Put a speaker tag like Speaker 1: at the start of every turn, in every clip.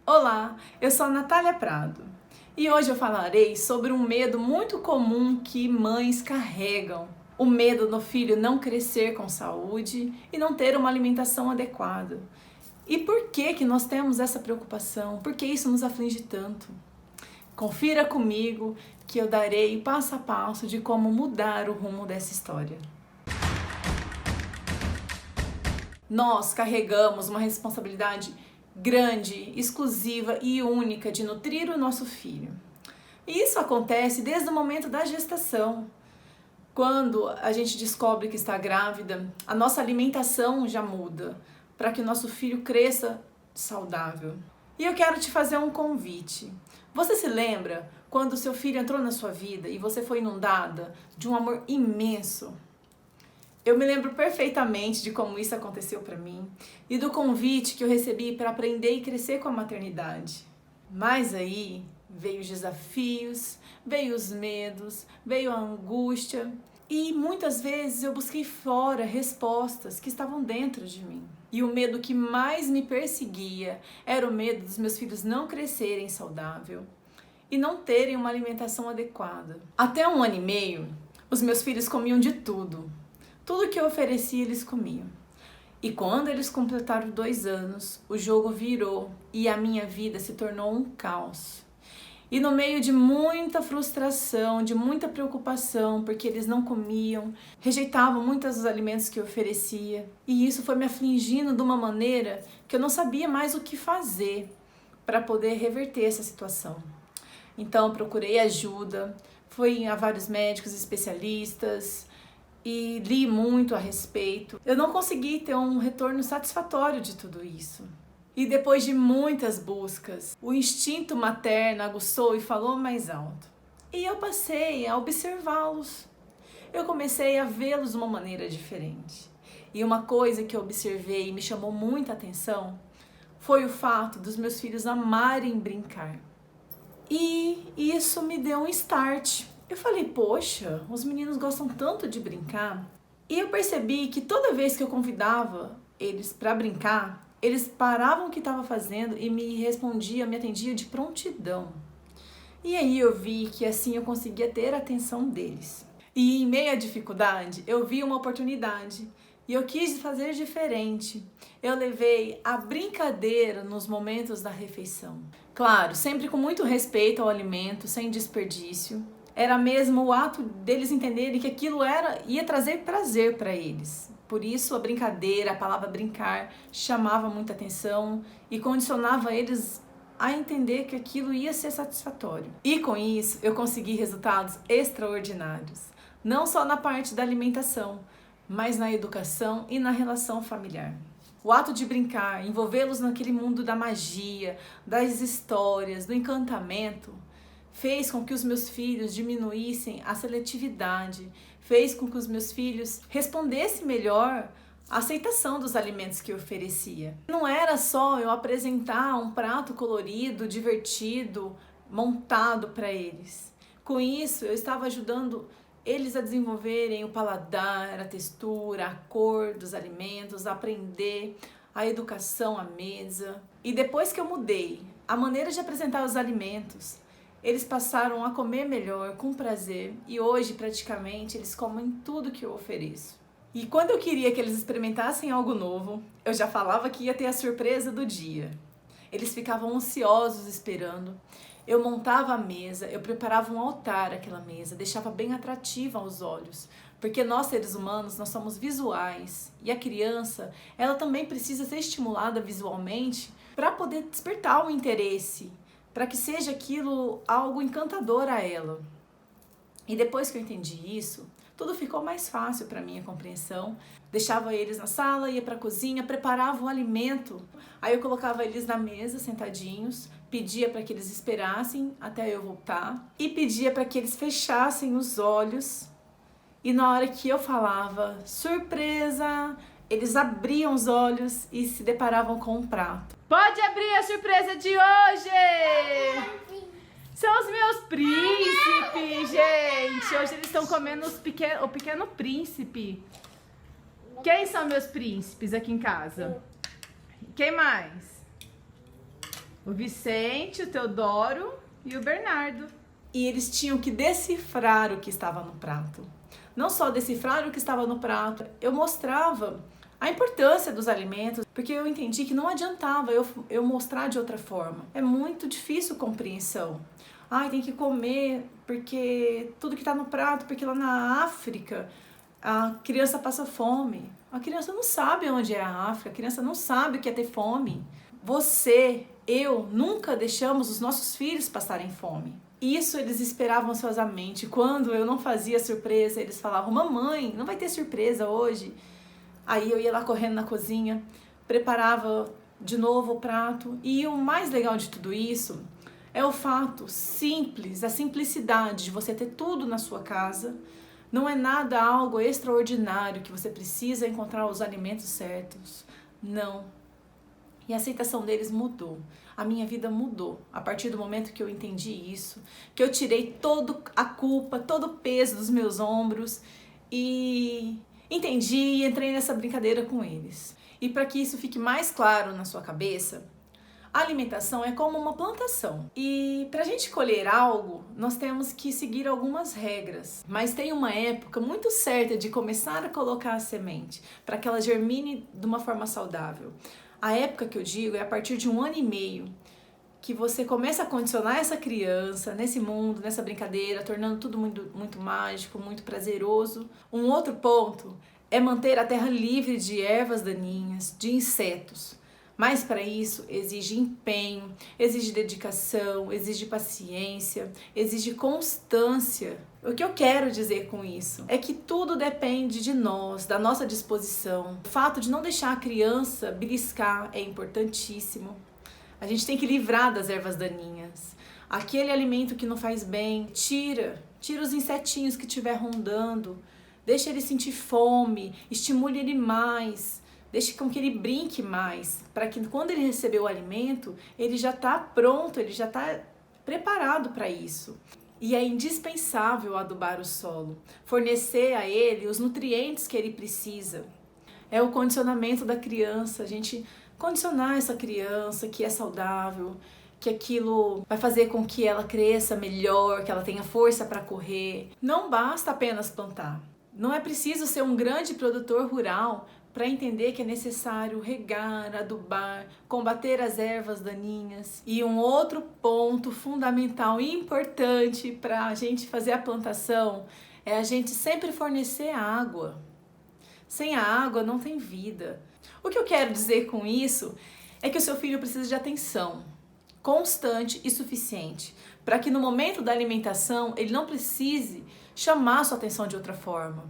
Speaker 1: Olá, eu sou a Natália Prado e hoje eu falarei sobre um medo muito comum que mães carregam. O medo do filho não crescer com saúde e não ter uma alimentação adequada. E por que nós temos essa preocupação? Por que isso nos aflige tanto? Confira comigo que eu darei passo a passo de como mudar o rumo dessa história. Nós carregamos uma responsabilidade grande, exclusiva e única de nutrir o nosso filho. E isso acontece desde o momento da gestação. Quando a gente descobre que está grávida, a nossa alimentação já muda para que o nosso filho cresça saudável. E eu quero te fazer um convite. Você se lembra quando o seu filho entrou na sua vida e você foi inundada de um amor imenso? Eu me lembro perfeitamente de como isso aconteceu para mim e do convite que eu recebi para aprender e crescer com a maternidade. Mas aí veio os desafios, veio os medos, veio a angústia e muitas vezes eu busquei fora respostas que estavam dentro de mim. E o medo que mais me perseguia era o medo dos meus filhos não crescerem saudável e não terem uma alimentação adequada. Até 1 ano e meio, os meus filhos comiam de tudo. Tudo que eu oferecia, eles comiam. E quando eles completaram 2 anos, o jogo virou e a minha vida se tornou um caos. E no meio de muita frustração, de muita preocupação, porque eles não comiam, rejeitavam muitos dos alimentos que eu oferecia. E isso foi me afligindo de uma maneira que eu não sabia mais o que fazer para poder reverter essa situação. Então procurei ajuda, fui a vários médicos especialistas, e li muito a respeito. Eu não consegui ter um retorno satisfatório de tudo isso. E depois de muitas buscas, o instinto materno aguçou e falou mais alto. E eu passei a observá-los. Eu comecei a vê-los de uma maneira diferente. E uma coisa que eu observei e me chamou muita atenção foi o fato dos meus filhos amarem brincar. E isso me deu um start. Eu falei, poxa, os meninos gostam tanto de brincar. E eu percebi que toda vez que eu convidava eles para brincar, eles paravam o que estavam fazendo e me atendiam de prontidão. E aí eu vi que assim eu conseguia ter a atenção deles. E em meio à dificuldade, eu vi uma oportunidade. E eu quis fazer diferente. Eu levei a brincadeira nos momentos da refeição. Claro, sempre com muito respeito ao alimento, sem desperdício. Era mesmo o ato deles entenderem que aquilo ia trazer prazer para eles. Por isso a brincadeira, a palavra brincar, chamava muita atenção e condicionava eles a entender que aquilo ia ser satisfatório. E com isso eu consegui resultados extraordinários, não só na parte da alimentação, mas na educação e na relação familiar. O ato de brincar, envolvê-los naquele mundo da magia, das histórias, do encantamento, fez com que os meus filhos diminuíssem a seletividade, fez com que os meus filhos respondessem melhor à aceitação dos alimentos que eu oferecia. Não era só eu apresentar um prato colorido, divertido, montado para eles. Com isso, eu estava ajudando eles a desenvolverem o paladar, a textura, a cor dos alimentos, a aprender a educação à mesa. E depois que eu mudei a maneira de apresentar os alimentos, eles passaram a comer melhor, com prazer, e hoje praticamente eles comem tudo que eu ofereço. E quando eu queria que eles experimentassem algo novo, eu já falava que ia ter a surpresa do dia. Eles ficavam ansiosos esperando. Eu montava a mesa, eu preparava um altar àquela mesa, deixava bem atrativa aos olhos, porque nós seres humanos, nós somos visuais, e a criança, ela também precisa ser estimulada visualmente para poder despertar o interesse, para que seja aquilo algo encantador a ela. E depois que eu entendi isso, tudo ficou mais fácil para minha compreensão. Deixava eles na sala, ia para a cozinha, preparava o alimento. Aí eu colocava eles na mesa, sentadinhos, pedia para que eles esperassem até eu voltar e pedia para que eles fechassem os olhos. E na hora que eu falava, surpresa, eles abriam os olhos e se deparavam com um prato. Pode abrir a surpresa de hoje! São os meus príncipes, gente! Hoje eles estão comendo o pequeno príncipe. Quem são meus príncipes aqui em casa? Quem mais?
Speaker 2: O Vicente, o Teodoro e o Bernardo.
Speaker 1: E eles tinham que decifrar o que estava no prato. Não só decifrar o que estava no prato, eu mostrava a importância dos alimentos, porque eu entendi que não adiantava eu mostrar de outra forma. É muito difícil compreensão. Ai, tem que comer porque tudo que está no prato, porque lá na África a criança passa fome. A criança não sabe onde é a África, a criança não sabe o que é ter fome. Você, eu, nunca deixamos os nossos filhos passarem fome. Isso eles esperavam ansiosamente. Quando eu não fazia surpresa, eles falavam: mamãe, não vai ter surpresa hoje? Aí eu ia lá correndo na cozinha, preparava de novo o prato. E o mais legal de tudo isso é o fato simples, a simplicidade de você ter tudo na sua casa. Não é nada algo extraordinário que você precisa encontrar os alimentos certos. Não. E a aceitação deles mudou. A minha vida mudou a partir do momento que eu entendi isso, que eu tirei toda a culpa, todo o peso dos meus ombros e entendi e entrei nessa brincadeira com eles. E para que isso fique mais claro na sua cabeça, a alimentação é como uma plantação. E para a gente colher algo, nós temos que seguir algumas regras. Mas tem uma época muito certa de começar a colocar a semente para que ela germine de uma forma saudável. A época que eu digo é a partir de 1 ano e meio, que você começa a condicionar essa criança nesse mundo, nessa brincadeira, tornando tudo muito mágico, muito prazeroso. Um outro ponto é manter a terra livre de ervas daninhas, de insetos. Mas para isso exige empenho, exige dedicação, exige paciência, exige constância. O que eu quero dizer com isso é que tudo depende de nós, da nossa disposição. O fato de não deixar a criança beliscar é importantíssimo. A gente tem que livrar das ervas daninhas. Aquele alimento que não faz bem, tira os insetinhos que estiver rondando, deixa ele sentir fome, estimule ele mais. Deixe com que ele brinque mais, para que quando ele receber o alimento, ele já está pronto, ele já está preparado para isso. E é indispensável adubar o solo, fornecer a ele os nutrientes que ele precisa. É o condicionamento da criança, a gente condicionar essa criança que é saudável, que aquilo vai fazer com que ela cresça melhor, que ela tenha força para correr. Não basta apenas plantar. Não é preciso ser um grande produtor rural para entender que é necessário regar, adubar, combater as ervas daninhas. E um outro ponto fundamental e importante para a gente fazer a plantação é a gente sempre fornecer água. Sem a água não tem vida. O que eu quero dizer com isso é que o seu filho precisa de atenção constante e suficiente para que no momento da alimentação ele não precise chamar a sua atenção de outra forma.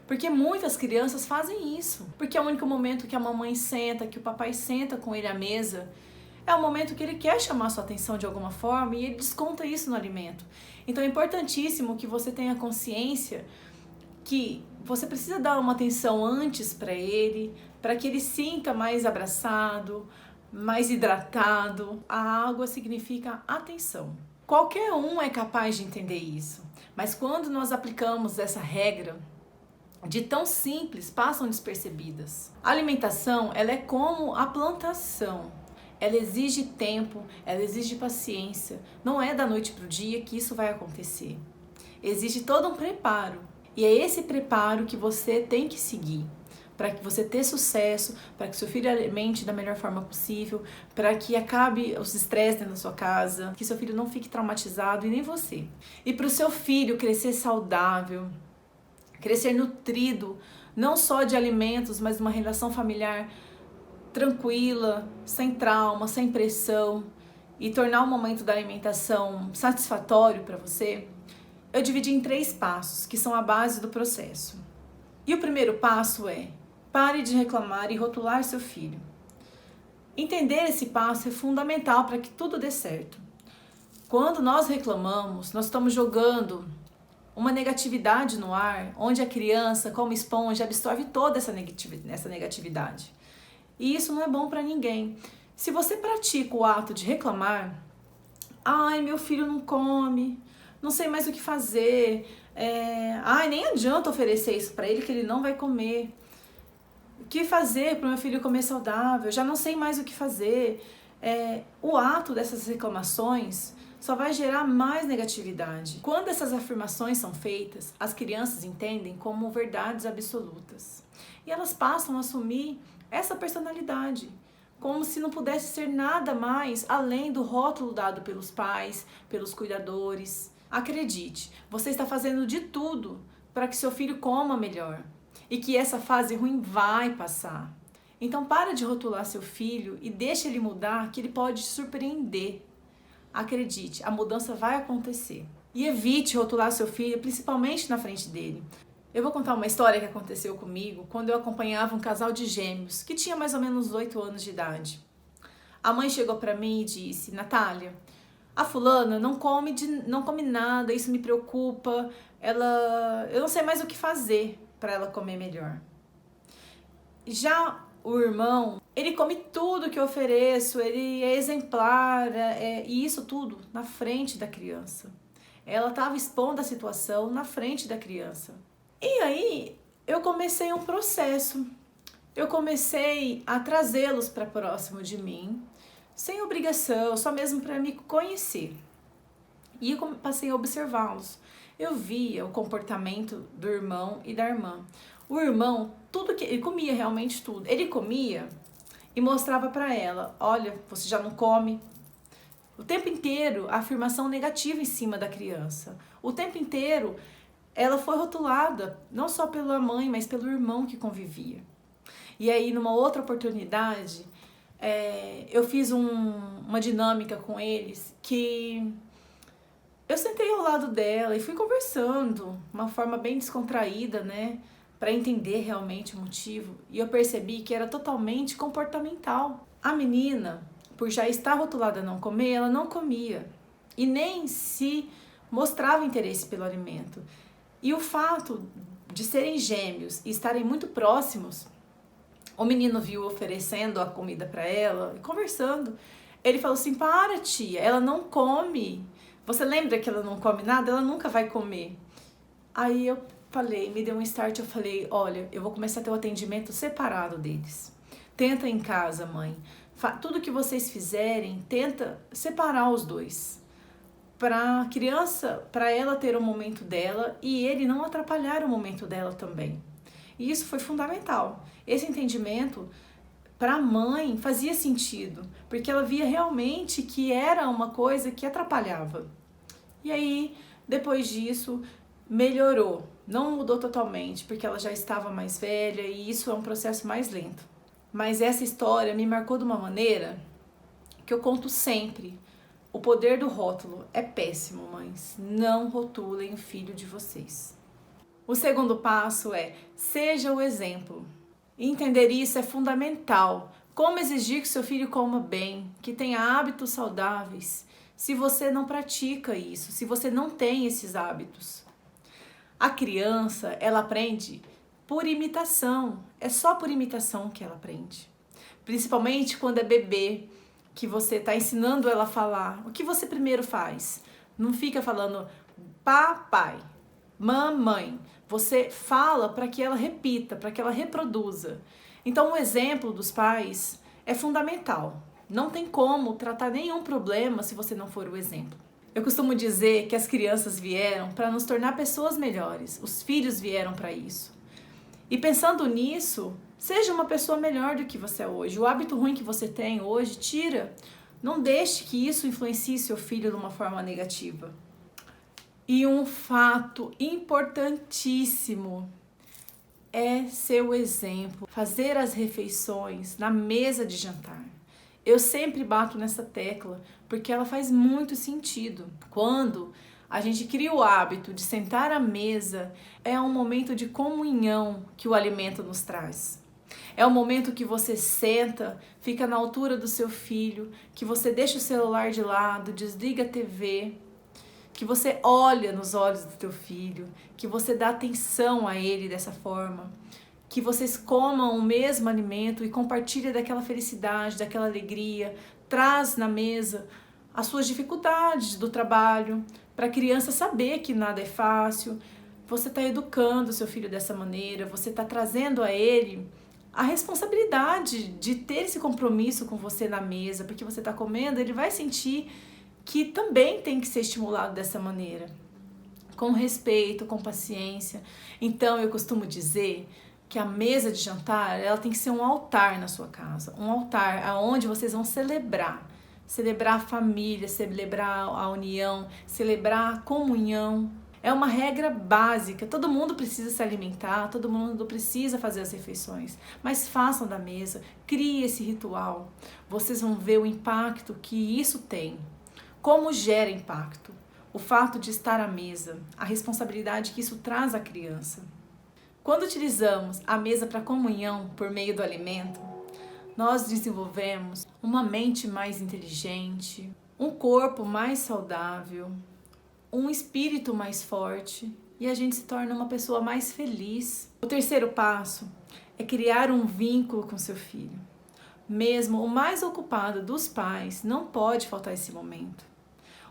Speaker 1: Porque muitas crianças fazem isso. Porque é o único momento que a mamãe senta, que o papai senta com ele à mesa, é o momento que ele quer chamar a sua atenção de alguma forma e ele desconta isso no alimento. Então é importantíssimo que você tenha consciência que você precisa dar uma atenção antes para ele, para que ele sinta mais abraçado, mais hidratado. A água significa atenção. Qualquer um é capaz de entender isso. Mas quando nós aplicamos essa regra, de tão simples, passam despercebidas. A alimentação, ela é como a plantação. Ela exige tempo, ela exige paciência. Não é da noite para o dia que isso vai acontecer. Exige todo um preparo. E é esse preparo que você tem que seguir para que você tenha sucesso, para que seu filho alimente da melhor forma possível, para que acabe os estresses dentro da sua casa, que seu filho não fique traumatizado e nem você. E para o seu filho crescer saudável, crescer nutrido, não só de alimentos, mas de uma relação familiar tranquila, sem trauma, sem pressão, e tornar o momento da alimentação satisfatório para você, eu dividi em 3 passos, que são a base do processo. E o primeiro passo é: pare de reclamar e rotular seu filho. Entender esse passo é fundamental para que tudo dê certo. Quando nós reclamamos, nós estamos jogando uma negatividade no ar, onde a criança, como esponja, absorve toda essa negatividade. E isso não é bom para ninguém. Se você pratica o ato de reclamar, ai, meu filho não come, não sei mais o que fazer, ai, nem adianta oferecer isso para ele que ele não vai comer. O que fazer para o meu filho comer saudável? Já não sei mais o que fazer. o ato dessas reclamações só vai gerar mais negatividade. Quando essas afirmações são feitas, as crianças entendem como verdades absolutas. E elas passam a assumir essa personalidade, como se não pudesse ser nada mais além do rótulo dado pelos pais, pelos cuidadores. Acredite, você está fazendo de tudo para que seu filho coma melhor e que essa fase ruim vai passar. Então para de rotular seu filho e deixa ele mudar, que ele pode te surpreender. Acredite, a mudança vai acontecer. E evite rotular seu filho, principalmente na frente dele. Eu vou contar uma história que aconteceu comigo quando eu acompanhava um casal de gêmeos que tinha mais ou menos 8 anos de idade. A mãe chegou para mim e disse: Natália, a fulana não come nada, isso me preocupa. Eu não sei mais o que fazer para ela comer melhor. Já o irmão, ele come tudo que eu ofereço, ele é exemplar, e isso tudo na frente da criança. Ela estava expondo a situação na frente da criança. E aí eu comecei um processo. Eu comecei a trazê-los para próximo de mim, sem obrigação, só mesmo para me conhecer. E eu passei a observá-los. Eu via o comportamento do irmão e da irmã. O irmão, tudo que ele comia, realmente tudo. Ele comia e mostrava para ela: olha, você já não come. O tempo inteiro a afirmação negativa em cima da criança. O tempo inteiro ela foi rotulada, não só pela mãe, mas pelo irmão que convivia. E aí, numa outra oportunidade, eu fiz uma dinâmica com eles que eu sentei ao lado dela e fui conversando, uma forma bem descontraída, né? Para entender realmente o motivo. E eu percebi que era totalmente comportamental. A menina, por já estar rotulada a não comer, ela não comia. E nem se mostrava interesse pelo alimento. E o fato de serem gêmeos e estarem muito próximos, o menino viu oferecendo a comida para ela, conversando. Ele falou assim: para, tia, ela não come. Você lembra que ela não come nada? Ela nunca vai comer. Aí eu falei, me deu um start, eu falei: olha, eu vou começar a ter um atendimento separado deles. Tenta em casa, mãe. Tudo que vocês fizerem, tenta separar os dois. Para a criança, para ela ter o momento dela e ele não atrapalhar o momento dela também. E isso foi fundamental. Esse entendimento para a mãe fazia sentido, porque ela via realmente que era uma coisa que atrapalhava. E aí, depois disso, melhorou. Não mudou totalmente, porque ela já estava mais velha e isso é um processo mais lento. Mas essa história me marcou de uma maneira que eu conto sempre. O poder do rótulo é péssimo, mães. Não rotulem o filho de vocês. O segundo passo é: seja o exemplo. Entender isso é fundamental. Como exigir que seu filho coma bem, que tenha hábitos saudáveis, se você não pratica isso, se você não tem esses hábitos? A criança, ela aprende por imitação. É só por imitação que ela aprende. Principalmente quando é bebê, que você está ensinando ela a falar. O que você primeiro faz? Não fica falando papai, mamãe. Você fala para que ela repita, para que ela reproduza. Então o exemplo dos pais é fundamental. Não tem como tratar nenhum problema se você não for o exemplo. Eu costumo dizer que as crianças vieram para nos tornar pessoas melhores. Os filhos vieram para isso. E pensando nisso, seja uma pessoa melhor do que você é hoje. O hábito ruim que você tem hoje, tira. Não deixe que isso influencie seu filho de uma forma negativa. E um fato importantíssimo é seu exemplo. Fazer as refeições na mesa de jantar. Eu sempre bato nessa tecla, porque ela faz muito sentido. Quando a gente cria o hábito de sentar à mesa, é um momento de comunhão que o alimento nos traz. É o momento que você senta, fica na altura do seu filho, que você deixa o celular de lado, desliga a TV, que você olha nos olhos do teu filho, que você dá atenção a ele dessa forma, que vocês comam o mesmo alimento e compartilha daquela felicidade, daquela alegria, traz na mesa as suas dificuldades do trabalho, para a criança saber que nada é fácil. Você está educando o seu filho dessa maneira, você está trazendo a ele a responsabilidade de ter esse compromisso com você na mesa, porque você está comendo, ele vai sentir que também tem que ser estimulado dessa maneira, com respeito, com paciência. Então eu costumo dizer que a mesa de jantar, ela tem que ser um altar na sua casa, um altar aonde vocês vão celebrar a família, celebrar a união, celebrar a comunhão. É uma regra básica, todo mundo precisa se alimentar, todo mundo precisa fazer as refeições, mas façam da mesa, crie esse ritual. Vocês vão ver o impacto que isso tem, como gera impacto, o fato de estar à mesa, a responsabilidade que isso traz à criança. Quando utilizamos a mesa para comunhão por meio do alimento, nós desenvolvemos uma mente mais inteligente, um corpo mais saudável, um espírito mais forte e a gente se torna uma pessoa mais feliz. O terceiro passo é criar um vínculo com seu filho. Mesmo o mais ocupado dos pais, não pode faltar esse momento.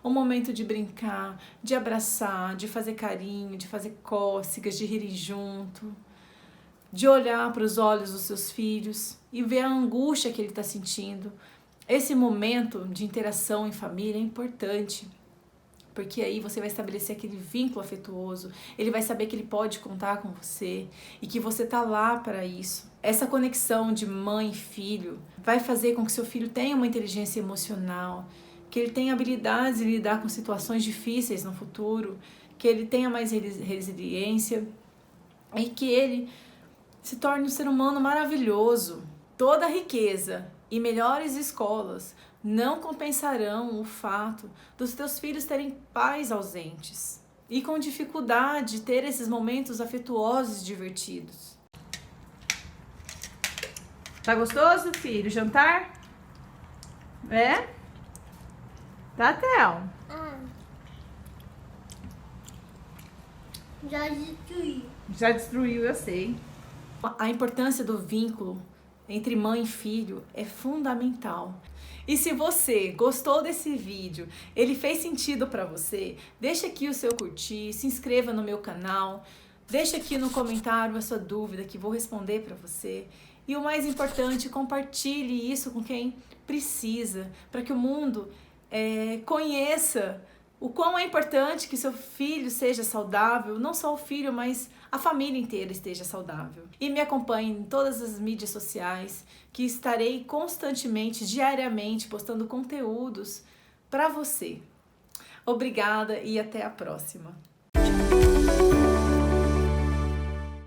Speaker 1: Um momento de brincar, de abraçar, de fazer carinho, de fazer cócegas, de rir junto, de olhar para os olhos dos seus filhos e ver a angústia que ele está sentindo. Esse momento de interação em família é importante, porque aí você vai estabelecer aquele vínculo afetuoso, ele vai saber que ele pode contar com você e que você tá lá para isso. Essa conexão de mãe e filho vai fazer com que seu filho tenha uma inteligência emocional, que ele tenha habilidades de lidar com situações difíceis no futuro, que ele tenha mais resiliência e que ele se torne um ser humano maravilhoso. Toda a riqueza e melhores escolas não compensarão o fato dos teus filhos terem pais ausentes e com dificuldade de ter esses momentos afetuosos e divertidos.
Speaker 2: Tá gostoso, filho? Jantar? É? Tá, Theo?
Speaker 3: Já destruí.
Speaker 2: Já destruiu, eu sei.
Speaker 1: A importância do vínculo entre mãe e filho é fundamental. E se você gostou desse vídeo, ele fez sentido para você, deixa aqui o seu curtir, se inscreva no meu canal, deixa aqui no comentário a sua dúvida que vou responder para você. E o mais importante, compartilhe isso com quem precisa, para que o mundo conheça o quão é importante que seu filho seja saudável, não só o filho, mas a família inteira esteja saudável. E me acompanhe em todas as mídias sociais, que estarei constantemente, diariamente, postando conteúdos para você. Obrigada e até a próxima.